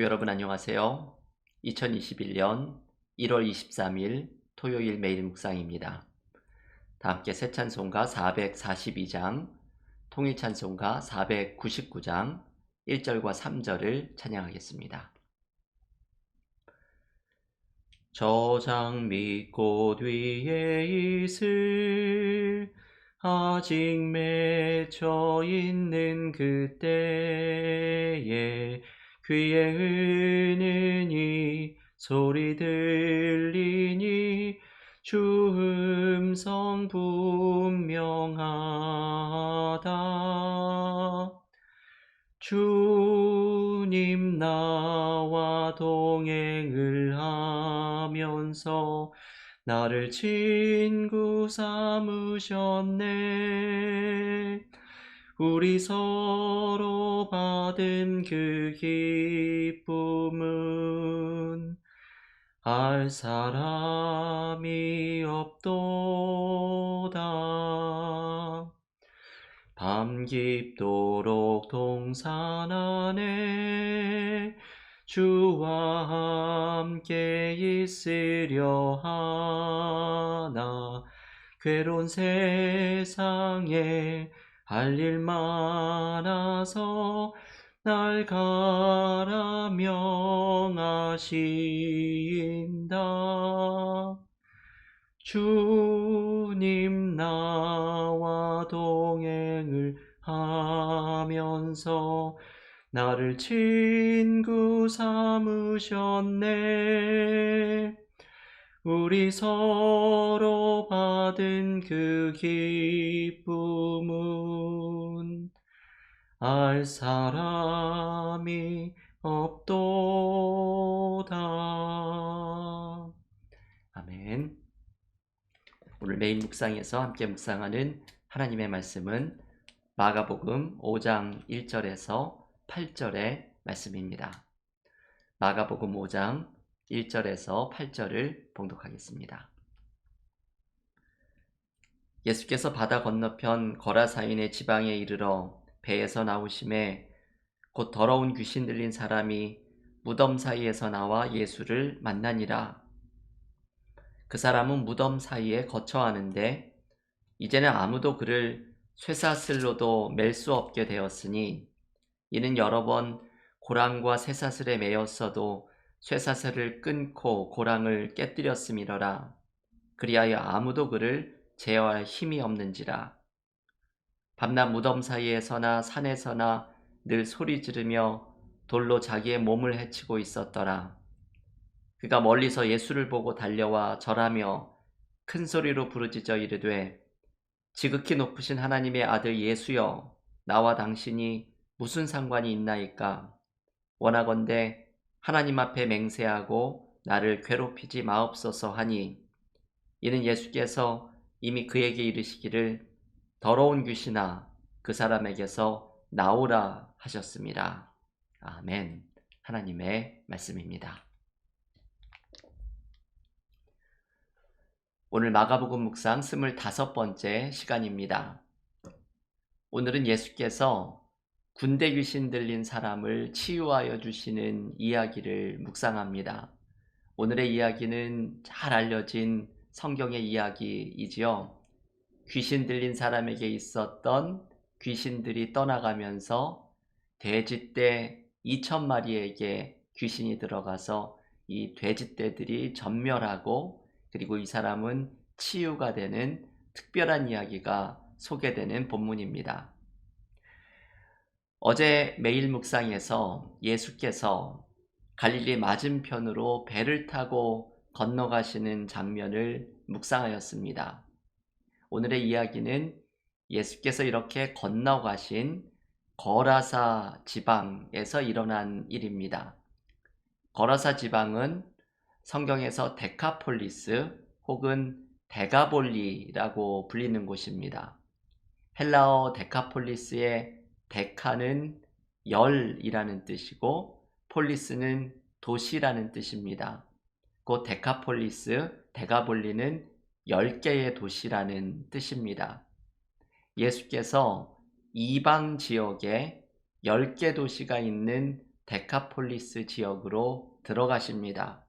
여러분 안녕하세요. 2021년 1월 23일 토요일 매일 묵상입니다. 다 함께 새 찬송가 442장, 통일 찬송가 499장 1절과 3절을 찬양하겠습니다. 저장 밑꽃 위에 있을 아직 맺혀 있는 그때에 귀에 은은히 소리 들리니 주 음성 분명하다. 주님 나와 동행을 하면서 나를 친구 삼으셨네. 우리 서로 받은 그 기쁨은 알 사람이 없도다. 밤 깊도록 동산 안에 주와 함께 있으려 하나. 괴로운 세상에 할 일 많아서 날 가라 명하신다. 주님 나와 동행을 하면서 나를 친구 삼으셨네. 우리 서로 받은 그 기쁨은 알 사람이 없도다. 아멘. 오늘 매일 묵상에서 함께 묵상하는 하나님의 말씀은 마가복음 5장 1절에서 8절의 말씀입니다. 마가복음 5장 1절에서 8절을 봉독하겠습니다. 예수께서 바다 건너편 거라사인의 지방에 이르러 배에서 나오심에 곧 더러운 귀신 들린 사람이 무덤 사이에서 나와 예수를 만나니라. 그 사람은 무덤 사이에 거처하는데 이제는 아무도 그를 쇠사슬로도 맬 수 없게 되었으니 이는 여러 번 고랑과 쇠사슬에 매였어도 쇠사슬을 끊고 고랑을 깨뜨렸음이러라. 그리하여 아무도 그를 제어할 힘이 없는지라. 밤낮 무덤 사이에서나 산에서나 늘 소리 지르며 돌로 자기의 몸을 해치고 있었더라. 그가 멀리서 예수를 보고 달려와 절하며 큰 소리로 부르짖어 이르되 지극히 높으신 하나님의 아들 예수여, 나와 당신이 무슨 상관이 있나이까? 원하건대 하나님 앞에 맹세하고 나를 괴롭히지 마옵소서 하니, 이는 예수께서 이미 그에게 이르시기를 더러운 귀신아 그 사람에게서 나오라 하셨습니다. 아멘. 하나님의 말씀입니다. 오늘 마가복음 묵상 25번째 시간입니다. 오늘은 예수께서 군대 귀신 들린 사람을 치유하여 주시는 이야기를 묵상합니다. 오늘의 이야기는 잘 알려진 성경의 이야기이지요. 귀신 들린 사람에게 있었던 귀신들이 떠나가면서 돼지떼 2,000마리에게 귀신이 들어가서 이 돼지떼들이 전멸하고 그리고 이 사람은 치유가 되는 특별한 이야기가 소개되는 본문입니다. 어제 매일 묵상에서 예수께서 갈릴리 맞은편으로 배를 타고 건너가시는 장면을 묵상하였습니다. 오늘의 이야기는 예수께서 이렇게 건너가신 거라사 지방에서 일어난 일입니다. 거라사 지방은 성경에서 데카폴리스 혹은 데가볼리라고 불리는 곳입니다. 헬라어 데카폴리스의 데카는 열이라는 뜻이고 폴리스는 도시라는 뜻입니다. 곧 데카폴리스, 데가볼리는 10개의 도시라는 뜻입니다. 예수께서 이방 지역에 10개 도시가 있는 데카폴리스 지역으로 들어가십니다.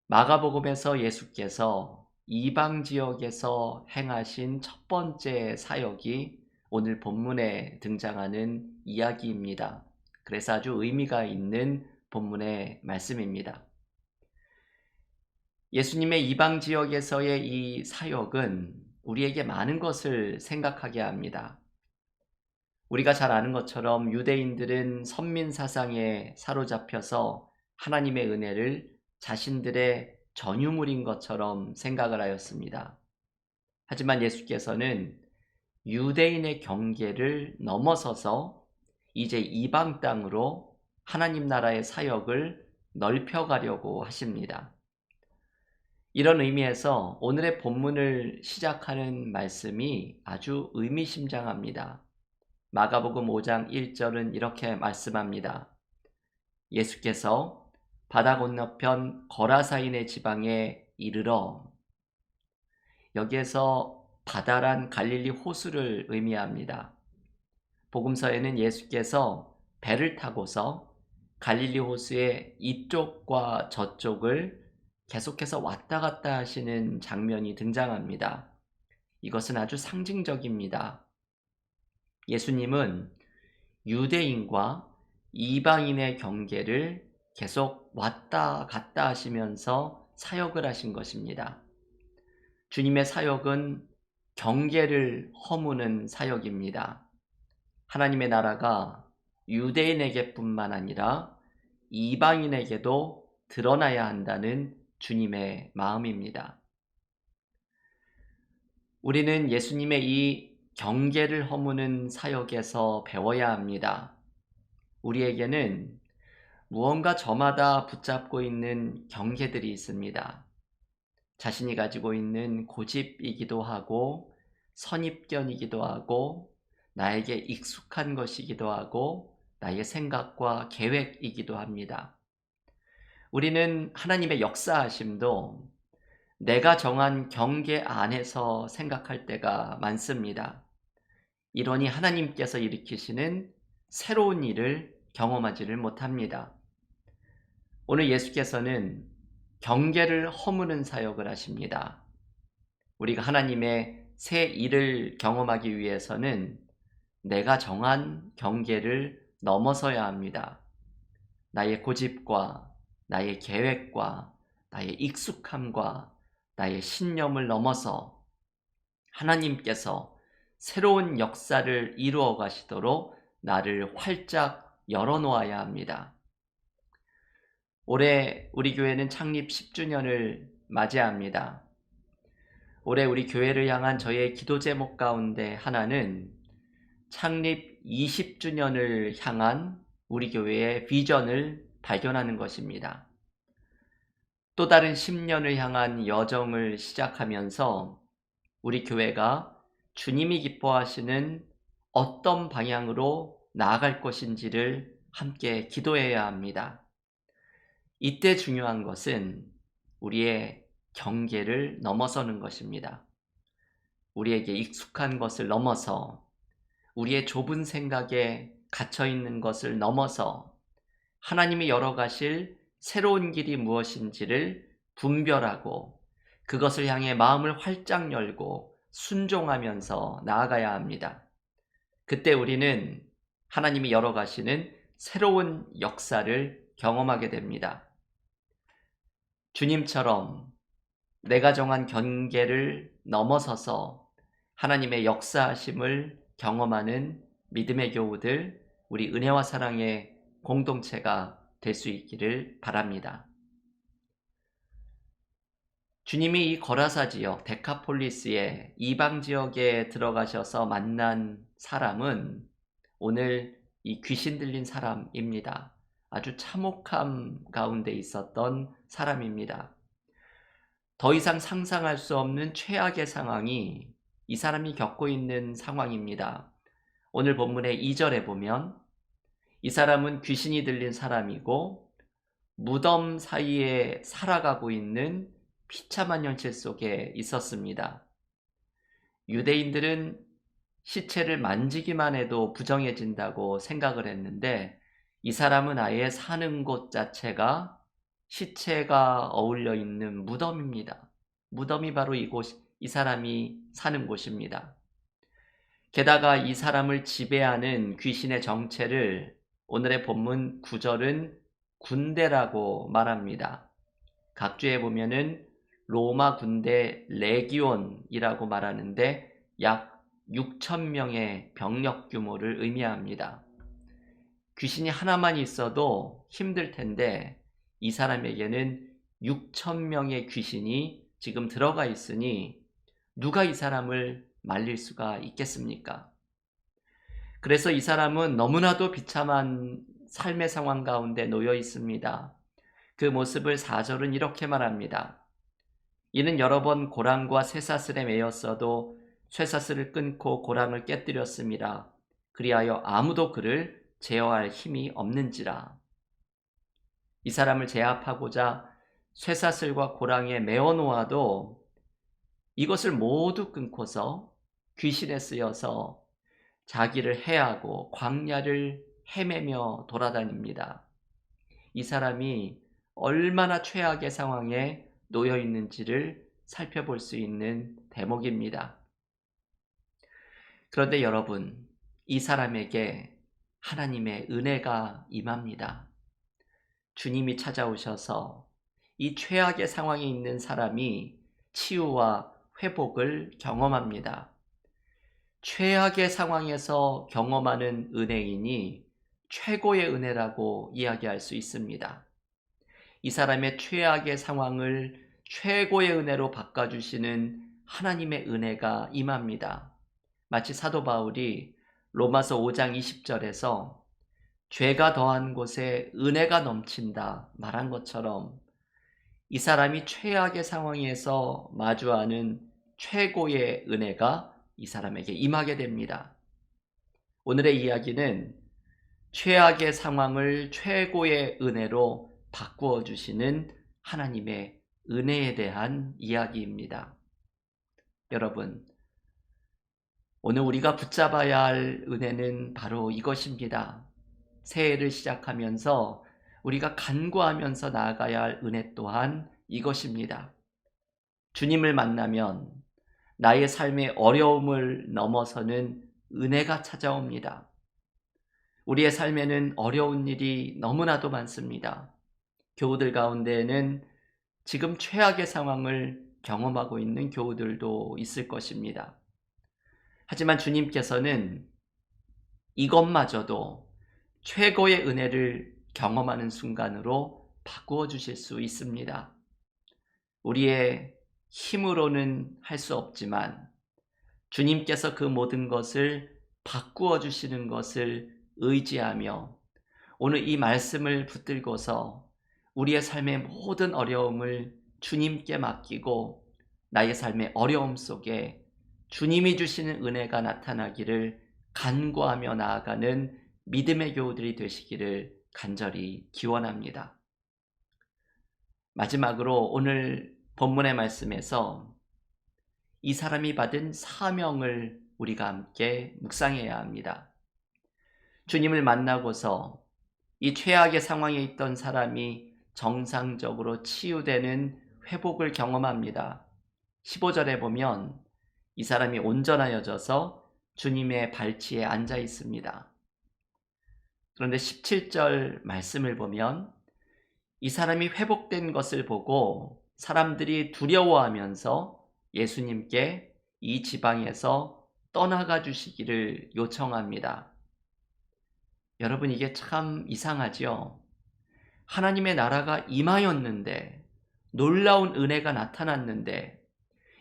마가복음에서 예수께서 이방 지역에서 행하신 첫 번째 사역이 오늘 본문에 등장하는 이야기입니다. 그래서 아주 의미가 있는 본문의 말씀입니다. 예수님의 이방 지역에서의 이 사역은 우리에게 많은 것을 생각하게 합니다. 우리가 잘 아는 것처럼 유대인들은 선민 사상에 사로잡혀서 하나님의 은혜를 자신들의 전유물인 것처럼 생각을 하였습니다. 하지만 예수께서는 유대인의 경계를 넘어서서 이제 이방 땅으로 하나님 나라의 사역을 넓혀가려고 하십니다. 이런 의미에서 오늘의 본문을 시작하는 말씀이 아주 의미심장합니다. 마가복음 5장 1절은 이렇게 말씀합니다. 예수께서 바다 건너편 거라사인의 지방에 이르러, 여기에서 바다란 갈릴리 호수를 의미합니다. 복음서에는 예수께서 배를 타고서 갈릴리 호수의 이쪽과 저쪽을 계속해서 왔다 갔다 하시는 장면이 등장합니다. 이것은 아주 상징적입니다. 예수님은 유대인과 이방인의 경계를 계속 왔다 갔다 하시면서 사역을 하신 것입니다. 주님의 사역은 경계를 허무는 사역입니다. 하나님의 나라가 유대인에게뿐만 아니라 이방인에게도 드러나야 한다는 주님의 마음입니다. 우리는 예수님의 이 경계를 허무는 사역에서 배워야 합니다. 우리에게는 무언가 저마다 붙잡고 있는 경계들이 있습니다. 자신이 가지고 있는 고집이기도 하고 선입견이기도 하고 나에게 익숙한 것이기도 하고 나의 생각과 계획이기도 합니다. 우리는 하나님의 역사하심도 내가 정한 경계 안에서 생각할 때가 많습니다. 이러니 하나님께서 일으키시는 새로운 일을 경험하지를 못합니다. 오늘 예수께서는 경계를 허무는 사역을 하십니다. 우리가 하나님의 새 일을 경험하기 위해서는 내가 정한 경계를 넘어서야 합니다. 나의 고집과 나의 계획과 나의 익숙함과 나의 신념을 넘어서 하나님께서 새로운 역사를 이루어 가시도록 나를 활짝 열어놓아야 합니다. 올해 우리 교회는 창립 10주년을 맞이합니다. 올해 우리 교회를 향한 저의 기도 제목 가운데 하나는 창립 20주년을 향한 우리 교회의 비전을 발견하는 것입니다. 또 다른 10년을 향한 여정을 시작하면서 우리 교회가 주님이 기뻐하시는 어떤 방향으로 나아갈 것인지를 함께 기도해야 합니다. 이때 중요한 것은 우리의 경계를 넘어서는 것입니다. 우리에게 익숙한 것을 넘어서 우리의 좁은 생각에 갇혀있는 것을 넘어서 하나님이 열어가실 새로운 길이 무엇인지를 분별하고 그것을 향해 마음을 활짝 열고 순종하면서 나아가야 합니다. 그때 우리는 하나님이 열어가시는 새로운 역사를 경험하게 됩니다. 주님처럼 내가 정한 경계를 넘어서서 하나님의 역사하심을 경험하는 믿음의 교우들, 우리 은혜와 사랑의 공동체가 될 수 있기를 바랍니다. 주님이 이 거라사 지역, 데카폴리스의 이방 지역에 들어가셔서 만난 사람은 오늘 이 귀신 들린 사람입니다. 아주 참혹함 가운데 있었던 사람입니다. 더 이상 상상할 수 없는 최악의 상황이 이 사람이 겪고 있는 상황입니다. 오늘 본문의 2절에 보면 이 사람은 귀신이 들린 사람이고 무덤 사이에 살아가고 있는 비참한 현실 속에 있었습니다. 유대인들은 시체를 만지기만 해도 부정해진다고 생각을 했는데 이 사람은 아예 사는 곳 자체가 시체가 어울려 있는 무덤입니다. 무덤이 바로 이 사람이 사는 곳입니다. 게다가 이 사람을 지배하는 귀신의 정체를 오늘의 본문 9절은 군대라고 말합니다. 각주에 보면은 로마 군대 레기온이라고 말하는데 약 6천 명의 병력 규모를 의미합니다. 귀신이 하나만 있어도 힘들 텐데 이 사람에게는 6천 명의 귀신이 지금 들어가 있으니 누가 이 사람을 말릴 수가 있겠습니까? 그래서 이 사람은 너무나도 비참한 삶의 상황 가운데 놓여 있습니다. 그 모습을 4절은 이렇게 말합니다. 이는 여러 번 고랑과 쇠사슬에 매였어도 쇠사슬을 끊고 고랑을 깨뜨렸습니다. 그리하여 아무도 그를 제어할 힘이 없는지라. 이 사람을 제압하고자 쇠사슬과 고랑에 매어 놓아도 이것을 모두 끊고서 귀신에 쓰여서 자기를 해하고 광야를 헤매며 돌아다닙니다. 이 사람이 얼마나 최악의 상황에 놓여 있는지를 살펴볼 수 있는 대목입니다. 그런데 여러분, 이 사람에게 하나님의 은혜가 임합니다. 주님이 찾아오셔서 이 최악의 상황에 있는 사람이 치유와 회복을 경험합니다. 최악의 상황에서 경험하는 은혜이니 최고의 은혜라고 이야기할 수 있습니다. 이 사람의 최악의 상황을 최고의 은혜로 바꿔주시는 하나님의 은혜가 임합니다. 마치 사도 바울이 로마서 5장 20절에서 죄가 더한 곳에 은혜가 넘친다 말한 것처럼 이 사람이 최악의 상황에서 마주하는 최고의 은혜가 이 사람에게 임하게 됩니다. 오늘의 이야기는 최악의 상황을 최고의 은혜로 바꾸어 주시는 하나님의 은혜에 대한 이야기입니다. 여러분, 오늘 우리가 붙잡아야 할 은혜는 바로 이것입니다. 새해를 시작하면서 우리가 간구하면서 나아가야 할 은혜 또한 이것입니다. 주님을 만나면 나의 삶의 어려움을 넘어서는 은혜가 찾아옵니다. 우리의 삶에는 어려운 일이 너무나도 많습니다. 교우들 가운데에는 지금 최악의 상황을 경험하고 있는 교우들도 있을 것입니다. 하지만 주님께서는 이것마저도 최고의 은혜를 경험하는 순간으로 바꾸어 주실 수 있습니다. 우리의 힘으로는 할 수 없지만 주님께서 그 모든 것을 바꾸어 주시는 것을 의지하며 오늘 이 말씀을 붙들고서 우리의 삶의 모든 어려움을 주님께 맡기고 나의 삶의 어려움 속에 주님이 주시는 은혜가 나타나기를 간구하며 나아가는 믿음의 교우들이 되시기를 간절히 기원합니다. 마지막으로 오늘 본문의 말씀에서 이 사람이 받은 사명을 우리가 함께 묵상해야 합니다. 주님을 만나고서 이 최악의 상황에 있던 사람이 정상적으로 치유되는 회복을 경험합니다. 15절에 보면 이 사람이 온전하여져서 주님의 발치에 앉아 있습니다. 그런데 17절 말씀을 보면 이 사람이 회복된 것을 보고 사람들이 두려워하면서 예수님께 이 지방에서 떠나가 주시기를 요청합니다. 여러분, 이게 참 이상하죠? 하나님의 나라가 임하였는데, 놀라운 은혜가 나타났는데,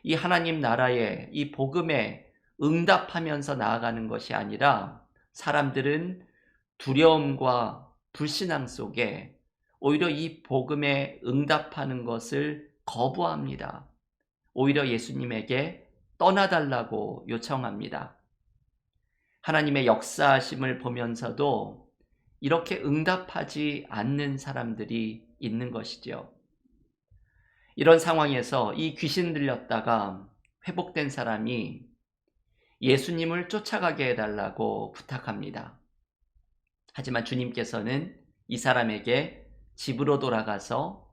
이 하나님 나라의 이 복음에 응답하면서 나아가는 것이 아니라 사람들은 두려움과 불신앙 속에 오히려 이 복음에 응답하는 것을 거부합니다. 오히려 예수님에게 떠나달라고 요청합니다. 하나님의 역사하심을 보면서도 이렇게 응답하지 않는 사람들이 있는 것이죠. 이런 상황에서 이 귀신 들렸다가 회복된 사람이 예수님을 쫓아가게 해달라고 부탁합니다. 하지만 주님께서는 이 사람에게 집으로 돌아가서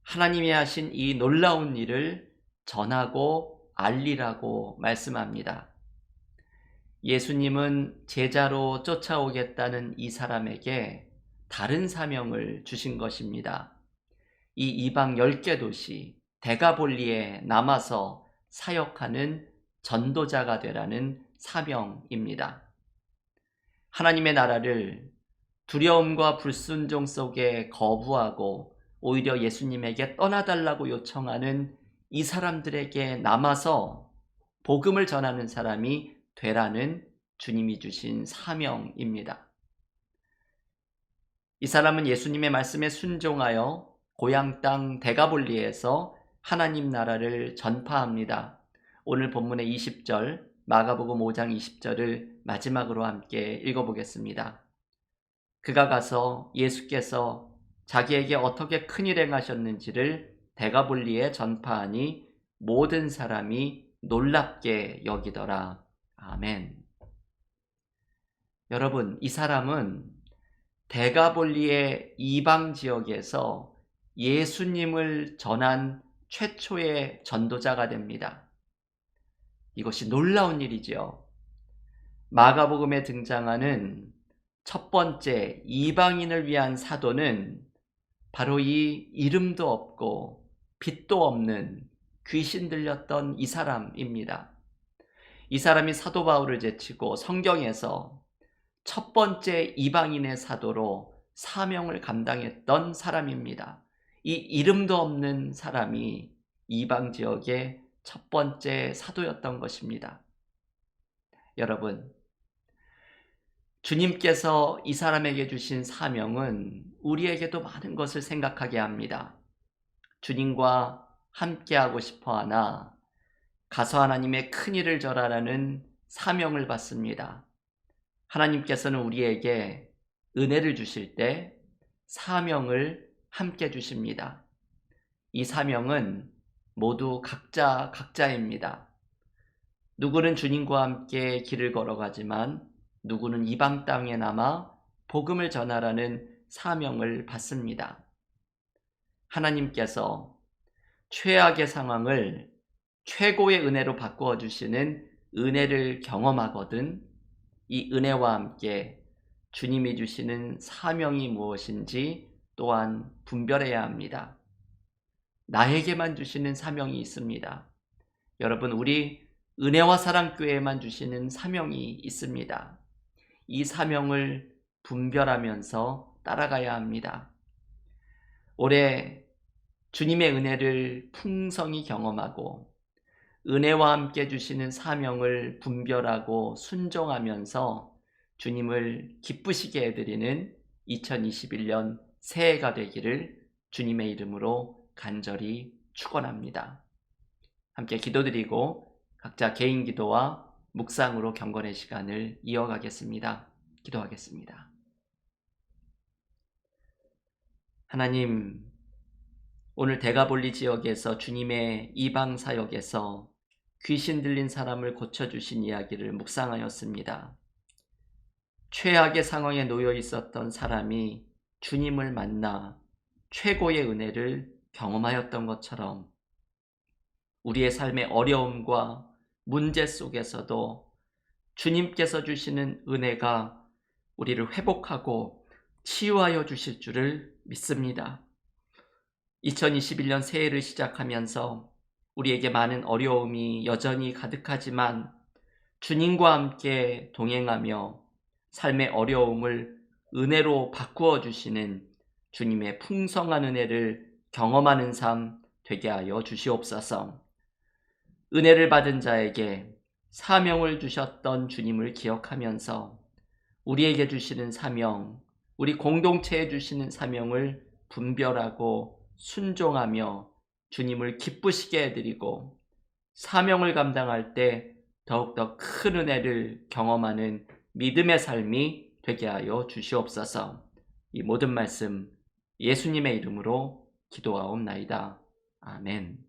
하나님이 하신 이 놀라운 일을 전하고 알리라고 말씀합니다. 예수님은 제자로 쫓아오겠다는 이 사람에게 다른 사명을 주신 것입니다. 이 이방 10개 도시 데가볼리에 남아서 사역하는 전도자가 되라는 사명입니다. 하나님의 나라를 두려움과 불순종 속에 거부하고 오히려 예수님에게 떠나달라고 요청하는 이 사람들에게 남아서 복음을 전하는 사람이 되라는 주님이 주신 사명입니다. 이 사람은 예수님의 말씀에 순종하여 고향 땅 데가볼리에서 하나님 나라를 전파합니다. 오늘 본문의 20절, 마가복음 5장 20절을 마지막으로 함께 읽어보겠습니다. 그가 가서 예수께서 자기에게 어떻게 큰일 행하셨는지를 데가볼리에 전파하니 모든 사람이 놀랍게 여기더라. 아멘. 여러분, 이 사람은 데가볼리의 이방 지역에서 예수님을 전한 최초의 전도자가 됩니다. 이것이 놀라운 일이지요. 마가복음에 등장하는 첫 번째 이방인을 위한 사도는 바로 이 이름도 없고 빛도 없는 귀신 들렸던 이 사람입니다. 이 사람이 사도 바울을 제치고 성경에서 첫 번째 이방인의 사도로 사명을 감당했던 사람입니다. 이 이름도 없는 사람이 이방 지역의 첫 번째 사도였던 것입니다. 여러분, 주님께서 이 사람에게 주신 사명은 우리에게도 많은 것을 생각하게 합니다. 주님과 함께하고 싶어 하나 가서 하나님의 큰일을 전하라는 사명을 받습니다. 하나님께서는 우리에게 은혜를 주실 때 사명을 함께 주십니다. 이 사명은 모두 각자입니다. 누구는 주님과 함께 길을 걸어가지만 누구는 이방 땅에 남아 복음을 전하라는 사명을 받습니다. 하나님께서 최악의 상황을 최고의 은혜로 바꾸어 주시는 은혜를 경험하거든 이 은혜와 함께 주님이 주시는 사명이 무엇인지 또한 분별해야 합니다. 나에게만 주시는 사명이 있습니다. 여러분, 우리 은혜와 사랑교회에만 주시는 사명이 있습니다. 이 사명을 분별하면서 따라가야 합니다. 올해 주님의 은혜를 풍성히 경험하고 은혜와 함께 주시는 사명을 분별하고 순종하면서 주님을 기쁘시게 해드리는 2021년 새해가 되기를 주님의 이름으로 간절히 축원합니다. 함께 기도드리고 각자 개인 기도와 묵상으로 경건의 시간을 이어가겠습니다. 기도하겠습니다. 하나님, 오늘 데가볼리 지역에서 주님의 이방 사역에서 귀신 들린 사람을 고쳐주신 이야기를 묵상하였습니다. 최악의 상황에 놓여 있었던 사람이 주님을 만나 최고의 은혜를 경험하였던 것처럼 우리의 삶의 어려움과 문제 속에서도 주님께서 주시는 은혜가 우리를 회복하고 치유하여 주실 줄을 믿습니다. 2021년 새해를 시작하면서 우리에게 많은 어려움이 여전히 가득하지만 주님과 함께 동행하며 삶의 어려움을 은혜로 바꾸어 주시는 주님의 풍성한 은혜를 경험하는 삶 되게 하여 주시옵소서. 은혜를 받은 자에게 사명을 주셨던 주님을 기억하면서 우리에게 주시는 사명, 우리 공동체에 주시는 사명을 분별하고 순종하며 주님을 기쁘시게 해드리고 사명을 감당할 때 더욱더 큰 은혜를 경험하는 믿음의 삶이 되게 하여 주시옵소서. 이 모든 말씀 예수님의 이름으로 기도하옵나이다. 아멘.